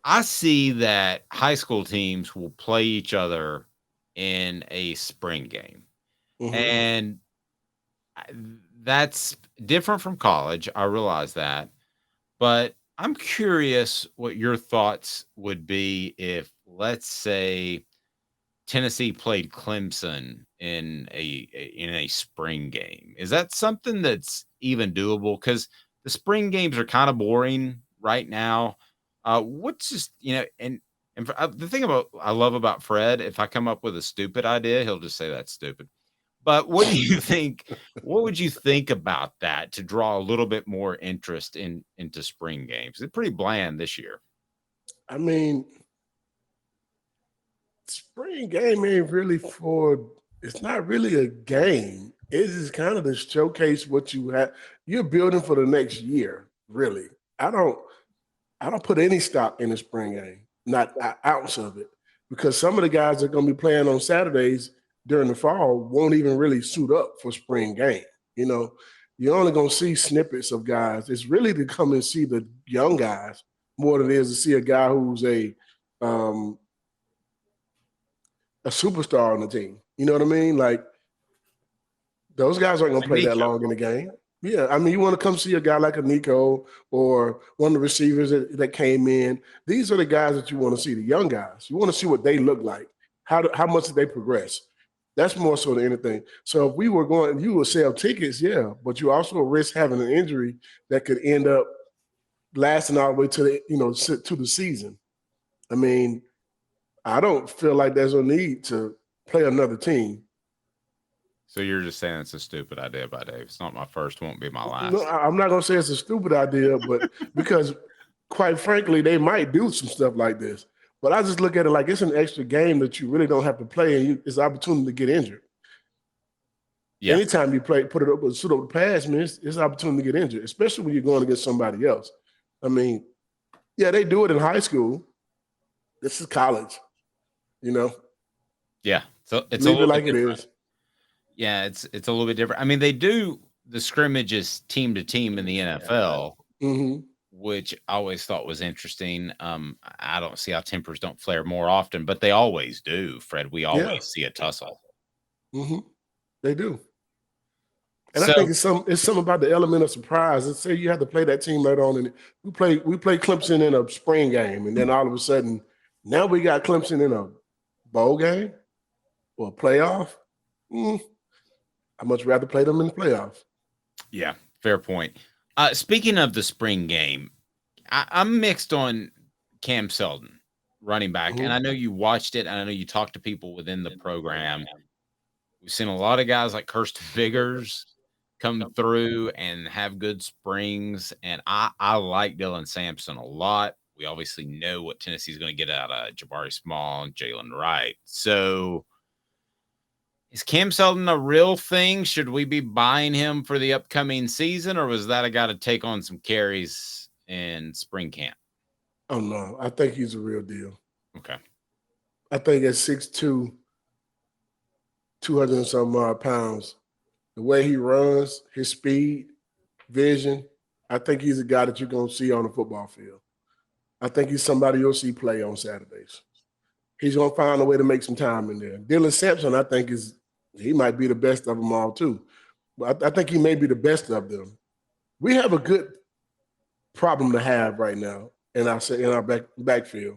I see that high school teams will play each other in a spring game, Hmm. and I that's different from college, I realize that, but I'm curious what your thoughts would be if, let's say, Tennessee played Clemson in a spring game. Is that something that's even doable? Because the spring games are kind of boring right now. What's just the thing about I love about Fred, if I come up with a stupid idea, he'll just say that's stupid. But what do you think? What would you think about that to draw a little bit more interest into spring games? It's pretty bland this year. I mean, spring game ain't really for. It's not really a game. It's just kind of to showcase what you have. You're building for the next year. Really, I don't. I don't put any stock in the spring game. Not an ounce of it, because some of the guys that are going to be playing on Saturdays during the fall won't even really suit up for spring game. You know, you're only going to see snippets of guys. It's really to come and see the young guys more than it is to see a guy who's um, a superstar on the team. You know what I mean? Like those guys aren't going to Like play that Nico. long in the game. Yeah, I mean, you want to come see a guy like a Nico or one of the receivers that came in. These are the guys that you want to see, the young guys. You want to see what they look like. How much did they progress? That's more so than anything. So if we were going, you would sell tickets, yeah, but you also risk having an injury that could end up lasting all the way to to the season. I mean, I don't feel like there's a need to play another team. So you're just saying it's a stupid idea by Dave. It's not my first, won't be my No, last. I'm not gonna say it's a stupid idea, but because quite frankly, they might do some stuff like this. But I just look at it like it's an extra game that you really don't have to play, and it's an opportunity to get injured. Yeah. Anytime you play, put it up, shoot up the pass, man, it's an opportunity to get injured, especially when you're going against somebody else. I mean, yeah, they do it in high school. This is college, you know. Yeah. So it's a Leave it little bit like it different. is. Yeah, it's a little bit different. I mean, they do the scrimmages team to team in the NFL, Mm-hmm. which I always thought was interesting. I don't see how tempers don't flare more often, but they always do, Fred. We Yeah. always see a tussle. Mm-hmm. They do. And I So think it's something about the element of surprise. Let's say you have to play that team later on, and we play Clemson in a spring game, and then all of a sudden now we got Clemson in a bowl game or a playoff. Mm, I much rather play them in the playoff. yeah, fair point. Speaking of the spring game, I'm mixed on Cam Selden, running back, and Mm-hmm. I know you watched it, and I know you talked to people within the program. We've seen a lot of guys like Kirst Biggers come through and have good springs, and I like Dylan Sampson a lot. We obviously know what Tennessee's going to get out of Jabari Small and Jalen Wright. So is Cam Selden a real thing? Should we be buying him for the upcoming season, or was that a guy to take on some carries in spring camp? Oh no, I think he's a real deal. Okay. I think at 6'2", 200 and some odd pounds, the way he runs, his speed, vision, I think he's a guy that you're gonna see on the football field. I think he's somebody you'll see play on Saturdays. He's gonna find a way to make some time in there. Dylan Sampson, I think, he might be the best of them all too. But I think he may be the best of them. We have a good problem to have right now in our backfield.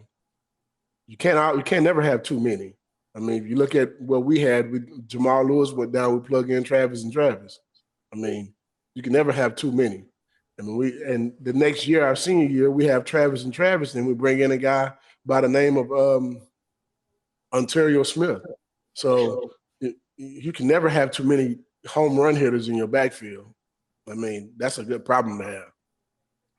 You can't never have too many. I mean, if you look at what we had, Jamal Lewis went down, we plug in Travis and Travis. I mean, you can never have too many. I mean, and the next year, our senior year, we have Travis and Travis, and we bring in a guy by the name of Ontario Smith. So you can never have too many home run hitters in your backfield. I mean, that's a good problem to have.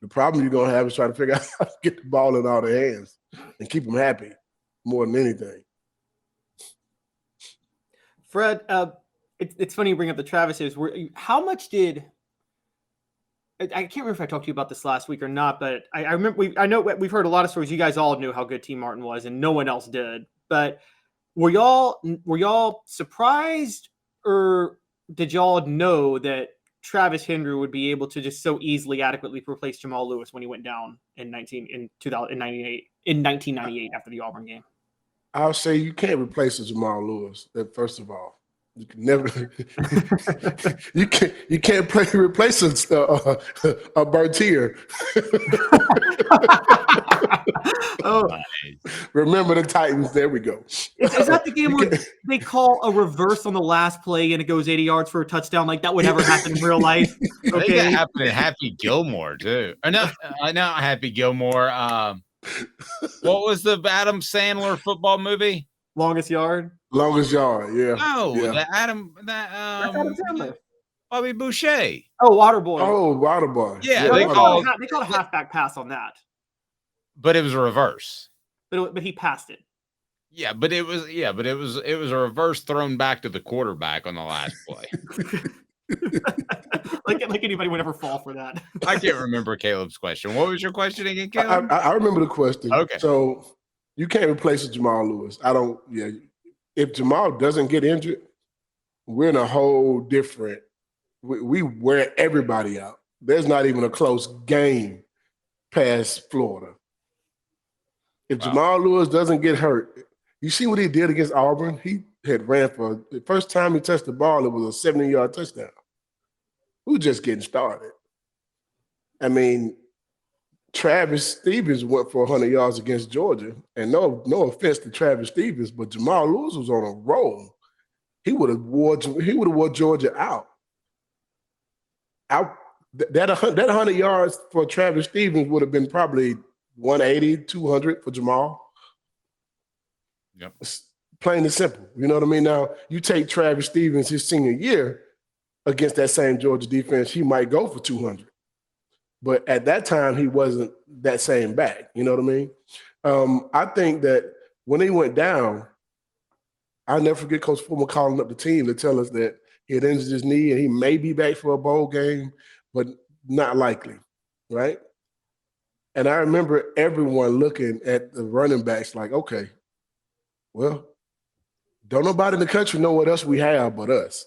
The problem you're gonna have is trying to figure out how to get the ball in all their hands and keep them happy more than anything. Fred, it's funny you bring up the Travises. How much did I can't remember if I talked to you about this last week or not, but I remember I know we've heard a lot of stories. You guys all knew how good T. Martin was, and no one else did. But were y'all surprised, or did y'all know that Travis Henry would be able to just so easily adequately replace Jamal Lewis when he went down in 1998 after the Auburn game. I'll say you can't replace a Jamal Lewis. First of all, you can never. you can't replace a Bertier. Oh, remember the Titans. There we go. Is that the game where they call a reverse on the last play and it goes 80 yards for a touchdown? Like that would never happen in real life. I think that happened in Happy Gilmore too. Or no, not Happy Gilmore. What was the Adam Sandler football movie? Longest Yard. Longest Yard. Yeah. No, yeah. That's Adam Sandler. Bobby Boucher. Oh, Waterboy. Oh, Waterboy. Yeah, they called a halfback pass on that. But it was a reverse. But he passed it. Yeah, but it was a reverse thrown back to the quarterback on the last play. like anybody would ever fall for that. I can't remember Caleb's question. What was your question again, Caleb? I remember the question. Okay. So you can't replace Jamal Lewis. If Jamal doesn't get injured, we're in a whole different. We wear everybody out. There's not even a close game past Florida. If Jamal Lewis doesn't get hurt, you see what he did against Auburn? He had ran for the first time he touched the ball, it was a 70-yard touchdown. We were just getting started. I mean, Travis Stevens went for 100 yards against Georgia. And no offense to Travis Stevens, but Jamal Lewis was on a roll. He would have wore Georgia out. That 100 yards for Travis Stevens would have been probably 180, 200 for Jamal. Yep. It's plain and simple. You know what I mean? Now, you take Travis Stevens his senior year against that same Georgia defense, he might go for 200. But at that time, he wasn't that same back. You know what I mean? I think that when he went down, I'll never forget Coach Fulmer calling up the team to tell us that he had injured his knee and he may be back for a bowl game, but not likely, right? And I remember everyone looking at the running backs like, okay, well, don't nobody in the country know what else we have but us.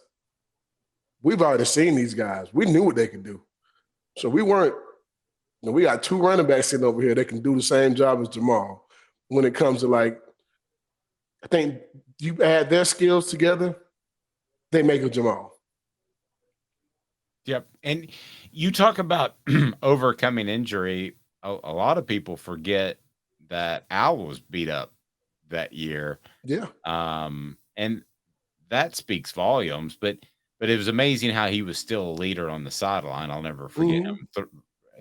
We've already seen these guys. We knew what they could do. So we got two running backs sitting over here that can do the same job as Jamal when it comes to I think you add their skills together, they make a Jamal. Yep. And you talk about overcoming injury. A lot of people forget that Al was beat up that year. Yeah. And that speaks volumes, but it was amazing how he was still a leader on the sideline. I'll never forget him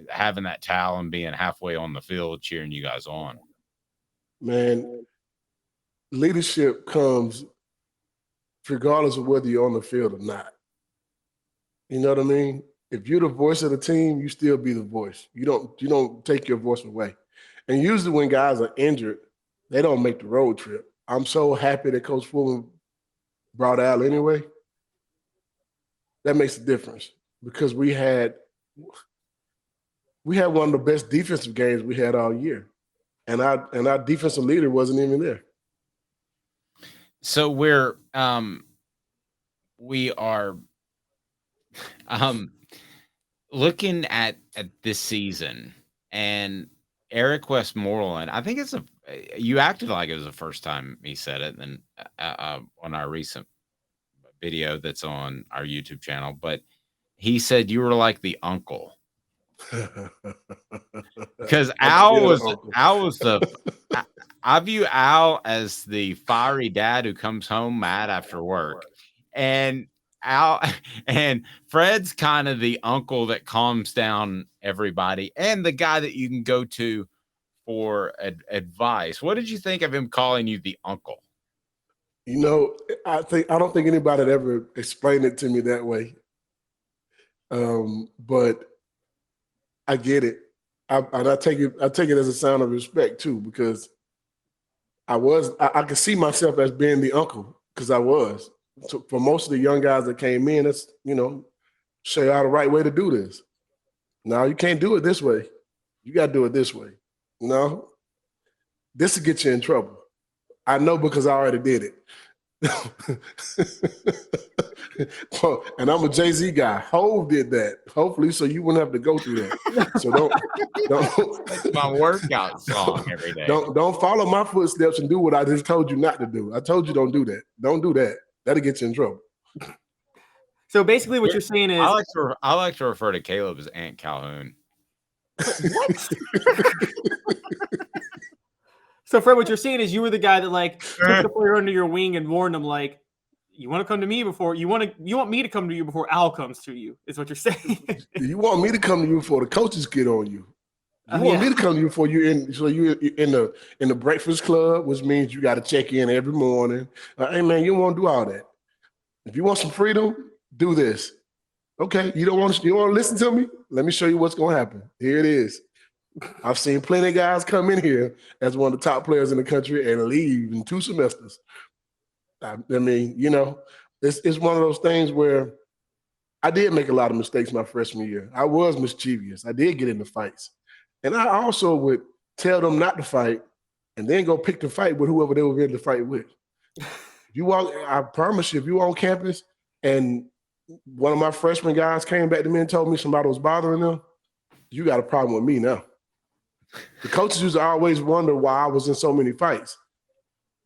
having that towel and being halfway on the field cheering you guys on. Man, leadership comes regardless of whether you're on the field or not. You know what I mean? If you're the voice of the team, you still be the voice. You don't take your voice away. And usually when guys are injured, they don't make the road trip. I'm so happy that Coach Fuller brought Al anyway. That makes a difference because we had one of the best defensive games we had all year. And our defensive leader wasn't even there. So we are looking at this season, and Eric Westmoreland, I think you acted like it was the first time he said it, and on our recent video that's on our YouTube channel, but he said you were like the uncle. Because Al was I view Al as the fiery dad who comes home mad after work, and Fred's kind of the uncle that calms down everybody and the guy that you can go to for advice. What did you think of him calling you the uncle? You know, I don't think anybody had ever explained it to me that way. But I get it. I take it as a sign of respect too, because I could see myself as being the uncle because I was. So for most of the young guys that came in, that's, show you how the right way to do this. No, you can't do it this way. You got to do it this way. No, this will get you in trouble. I know because I already did it. Well, and I'm a Jay-Z guy. Hove did that. Hopefully, so you wouldn't have to go through that. So That's my workout song every day. don't follow my footsteps and do what I just told you not to do. I told you don't do that. Don't do that. That'll get you in trouble. So basically, what you're saying is, I like to refer to Caleb as Aunt Calhoun. what? So Fred, what you're saying is you were the guy that like took the player under your wing and warned him like, you want to come to me before you want me to come to you before Al comes to you, is what you're saying. You want me to come to you before the coaches get on you. You want me to come to you before you're in the breakfast club, which means you got to check in every morning. Hey man, you don't want to do all that. If you want some freedom, do this. Okay, you don't want to listen to me? Let me show you what's going to happen. Here it is. I've seen plenty of guys come in here as one of the top players in the country and leave in 2 semesters. I mean, you know, it's one of those things where I did make a lot of mistakes my freshman year. I was mischievous. I did get into fights. And I also would tell them not to fight and then go pick the fight with whoever they were ready to fight with. I promise you, if you on campus and one of my freshman guys came back to me and told me somebody was bothering them, you got a problem with me now. The coaches used to always wonder why I was in so many fights.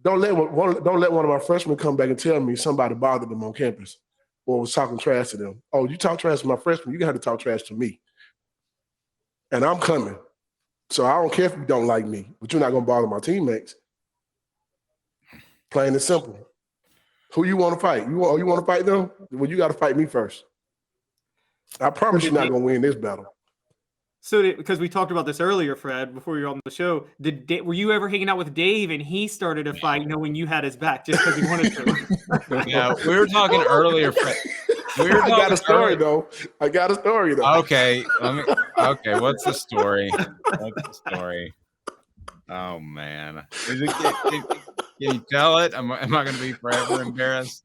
Don't let one of my freshmen come back and tell me somebody bothered them on campus or was talking trash to them. Oh, you talk trash to my freshman, you got to talk trash to me. And I'm coming. So I don't care if you don't like me, but you're not going to bother my teammates. Plain and simple. Who you want to fight? You want to fight them? Well, you got to fight me first. I promise you're not going to win this battle. So, because we talked about this earlier, Fred, before you were on the show, were you ever hanging out with Dave and he started a fight knowing you had his back just because he wanted to? Yeah, we were talking earlier, Fred. I got a story though. Okay, okay, what's the story? Oh man, can you tell it? Am I going to be forever embarrassed?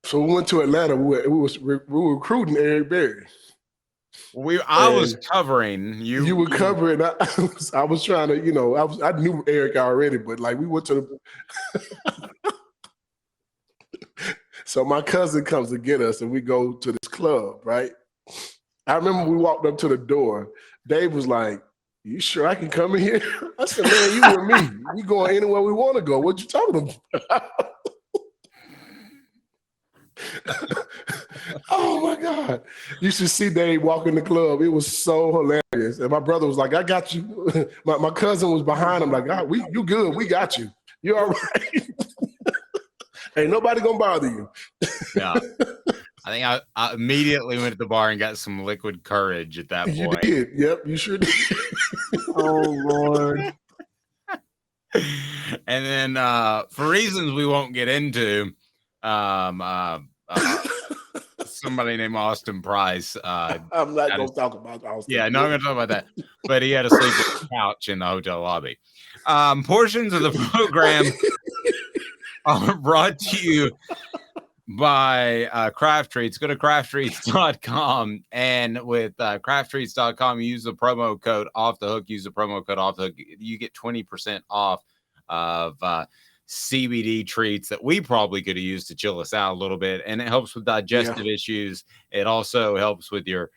So we went to Atlanta. We were recruiting Eric Berry. I was covering you. You were covering. I was trying to, I knew Eric already, but like we went to the. So my cousin comes to get us, and we go to this club, right? I remember we walked up to the door. Dave was like, "You sure I can come in here?" I said, "Man, you and me, we going anywhere we want to go. What you talking about?" Oh my God. You should see Dave walk in the club. It was so hilarious. And my brother was like, "I got you." My cousin was behind him, like, you good, we got you. You all right. Ain't nobody gonna bother you. Yeah. I think I immediately went to the bar and got some liquid courage at that point. You did. Yep, you sure did. Oh Lord. And then for reasons we won't get into, somebody named Austin Price. I'm not going to talk about Austin. Yeah, no, I'm going to talk about that. But he had to sleep on the couch in the hotel lobby. Portions of the program are brought to you by Craft Treats. Go to crafttreats.com. And with crafttreats.com, use the promo code Off the Hook. Use the promo code Off the Hook. You get 20% off of CBD treats that we probably could have used to chill us out a little bit. And it helps with digestive issues. It also helps with your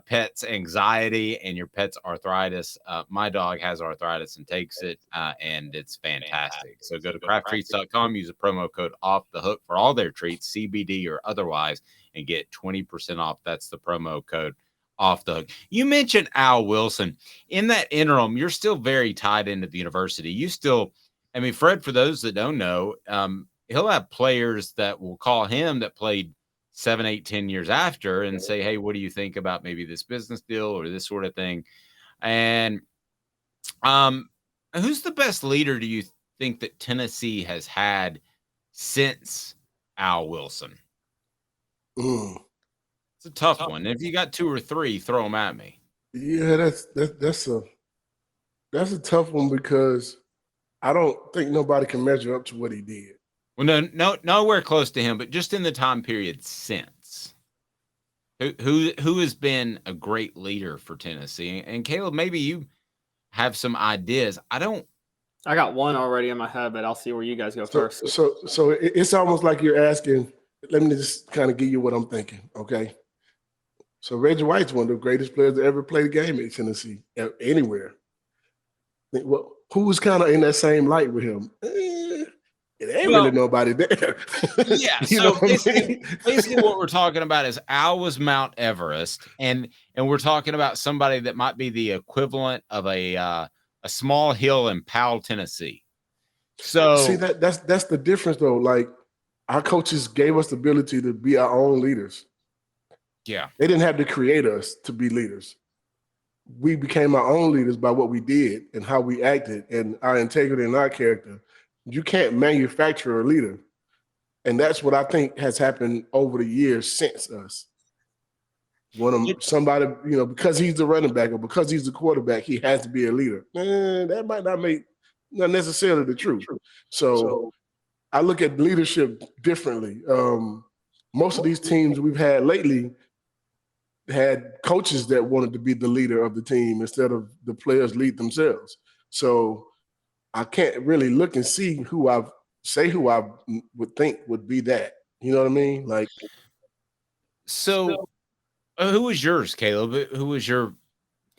pet's anxiety and your pet's arthritis. My dog has arthritis and takes it, and it's fantastic. So go to crafttreats.com, use the promo code Off the Hook for all their treats, CBD or otherwise, and get 20% off. That's the promo code Off the Hook. You mentioned Al Wilson. In that interim, you're still very tied into the university. You still, I mean, Fred, for those that don't know, he'll have players that will call him that played 7, 8, 10 years after and say, "Hey, what do you think about maybe this business deal or this sort of thing?" And who's the best leader do you think that Tennessee has had since Al Wilson? It's a tough one. If you got 2 or 3, throw them at me. Yeah, that's a tough one because I don't think nobody can measure up to what he did. Well, nowhere close to him, but just in the time period since. Who has been a great leader for Tennessee? And Caleb, maybe you have some ideas. I don't I got one already in my head, but I'll see where you guys go first. So it's almost like you're asking. Let me just kind of give you what I'm thinking. Okay. So Reggie White's one of the greatest players to ever play the game at Tennessee, anywhere. Well, who's kind of in that same light with him? It ain't really Well, nobody there. yeah. You know So what I mean? basically, what we're talking about is Al was Mount Everest, and we're talking about somebody that might be the equivalent of a small hill in Powell, Tennessee. See, So that's the difference though. Like our coaches gave us the ability to be our own leaders. yeah, They didn't have to create us to be leaders. We became our own leaders by what we did and how we acted and our integrity and our character. You can't manufacture a leader. And that's what I think has happened over the years since us. Somebody, because he's the running back or because he's the quarterback, he has to be a leader. That might not necessarily the truth. So I look at leadership differently. Most of these teams we've had lately had coaches that wanted to be the leader of the team instead of the players lead themselves. So I can't really look and see who I would think would be that. You know what I mean? Like, so who was yours, Caleb? Who was your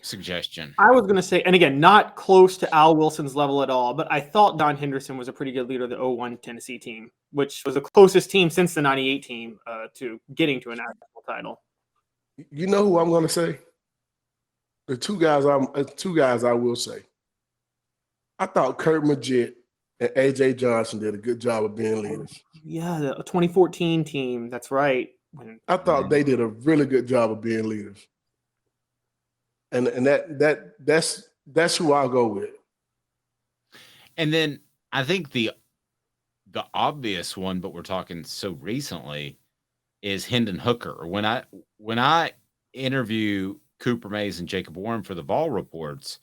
suggestion? I was going to say, and again, not close to Al Wilson's level at all, but I thought Don Henderson was a pretty good leader of the 01 Tennessee team, which was the closest team since the 98 team to getting to a national title. you know who I'm going to say? The two guys I will say. I thought Kurt Magid and AJ Johnson did a good job of being leaders. Yeah, the 2014 team. That's right. I thought they did a really good job of being leaders. And that's who I'll go with. And then I think the obvious one, but we're talking so recently, is Hendon Hooker. When I interview Cooper Mays and Jacob Warren for the Vol reports,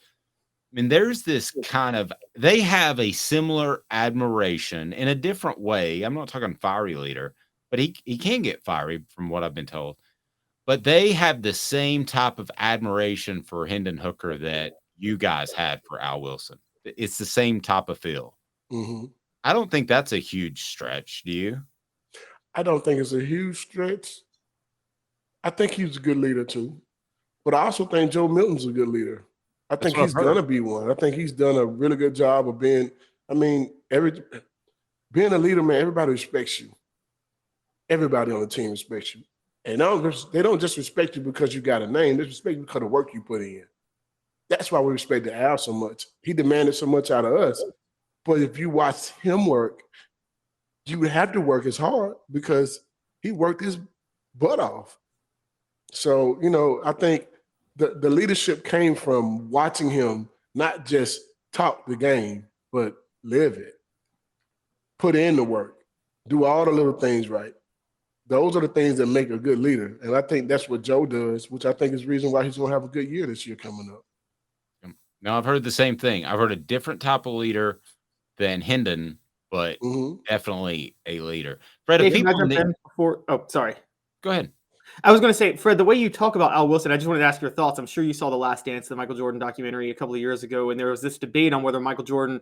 I mean, there's this kind of, they have a similar admiration in a different way. I'm not talking fiery leader, but he can get fiery from what I've been told. But they have the same type of admiration for Hendon Hooker that you guys had for Al Wilson. It's the same type of feel. Mm-hmm. I don't think that's a huge stretch. Do you? I don't think it's a huge stretch. I think he's a good leader too. But I also think Joe Milton's a good leader. I think he's going to be one. I think he's done a really good job of being, being a leader, man, everybody respects you. Everybody on the team respects you. And they don't just respect you because you got a name. They respect you because of the work you put in. That's why we respect Al so much. He demanded so much out of us. But if you watch him work, you would have to work as hard because he worked his butt off. So, I think the leadership came from watching him not just talk the game, but live it. Put in the work. Do all the little things right. Those are the things that make a good leader. And I think that's what Joe does, which I think is the reason why he's going to have a good year this year coming up. No, I've heard the same thing. I've heard a different type of leader than Hendon, but definitely a leader. Fred, sorry. Go ahead. I was going to say, Fred, the way you talk about Al Wilson, I just wanted to ask your thoughts. I'm sure you saw The Last Dance, the Michael Jordan documentary a couple of years ago, and there was this debate on whether Michael Jordan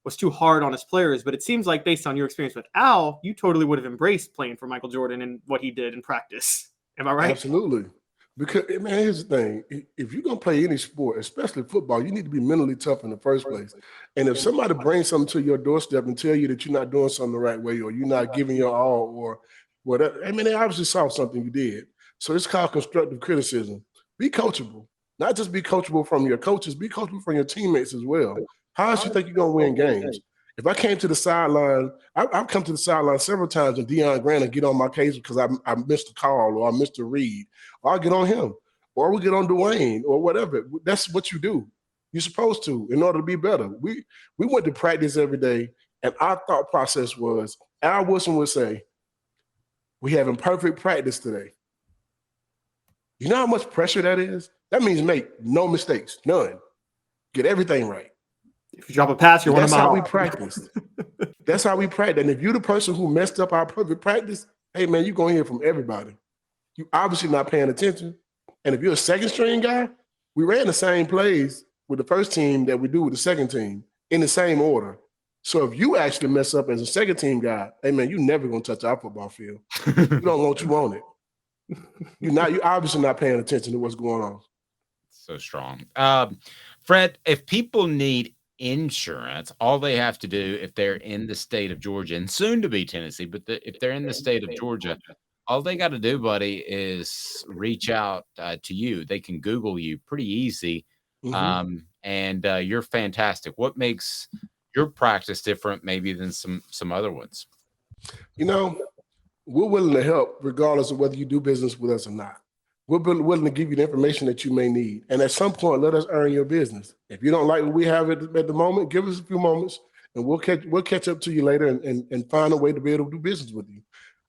was too hard on his players. But it seems like based on your experience with Al, you totally would have embraced playing for Michael Jordan and what he did in practice. Am I right? Absolutely. Because, man, here's the thing. If you're going to play any sport, especially football, you need to be mentally tough in the first place. And if somebody brings something to your doorstep and tell you that you're not doing something the right way or you're not giving your all or whatever, they obviously saw something you did. So it's called constructive criticism. Be coachable. Not just be coachable from your coaches, be coachable from your teammates as well. How else you think you're going to win games? If I came to the sideline, I've come to the sideline several times and Deion Grant get on my case because I missed a call or I missed a read. Or I'll get on him. Or we get on Dwayne or whatever. That's what you do. You're supposed to in order to be better. We went to practice every day, and our thought process was, Al Wilson would say, we having perfect practice today. You know how much pressure that is? That means make no mistakes, none. Get everything right. If you drop a pass, you're one of That's them. how we practiced. That's how we practice. And if you're the person who messed up our perfect practice, hey, man, you're going to hear from everybody. You obviously not paying attention. And if you're a second string guy, we ran the same plays with the first team that we do with the second team in the same order. So if you actually mess up as a second team guy, hey man, you're never gonna touch our football field. We don't want you on it. You're obviously not paying attention to what's going on. So strong. Fred, if people need insurance, all they have to do if they're in the state of Georgia and soon to be Tennessee, but if they're in the state of Georgia, all they got to do, buddy, is reach out to you. They can Google you pretty easy. And you're fantastic. What makes your practice different maybe than some other ones? You know, we're willing to help regardless of whether you do business with us or not. We're willing to give you the information that you may need. And at some point, let us earn your business. If you don't like what we have at the moment, give us a few moments and we'll catch up to you later and find a way to be able to do business with you.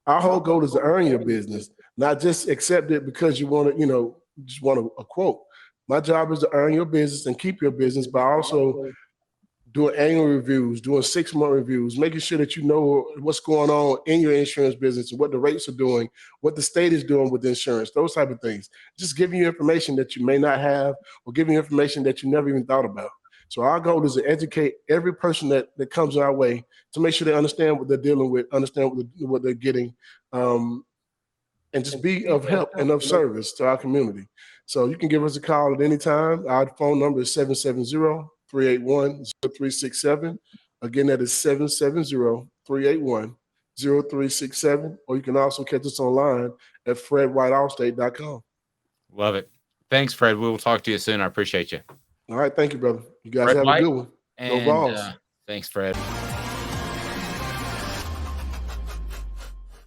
Our whole goal is to earn your business, not just accept it because you want to, just want a quote. My job is to earn your business and keep your business by also doing annual reviews, doing 6-month reviews, making sure that you know what's going on in your insurance business and what the rates are doing, what the state is doing with insurance, those type of things. Just giving you information that you may not have or giving you information that you never even thought about. So our goal is to educate every person that comes our way to make sure they understand what they're dealing with, understand what they're getting, and just be of help and of service to our community. So you can give us a call at any time. Our phone number is 770-381-0367. Again, that is 770-381-0367. Or you can also catch us online at fredwhiteallstate.com. Love it. Thanks, Fred. We will talk to you soon. I appreciate you. All right. Thank you, brother. You guys Fred have White, a good one. Go and Vols. thanks, Fred.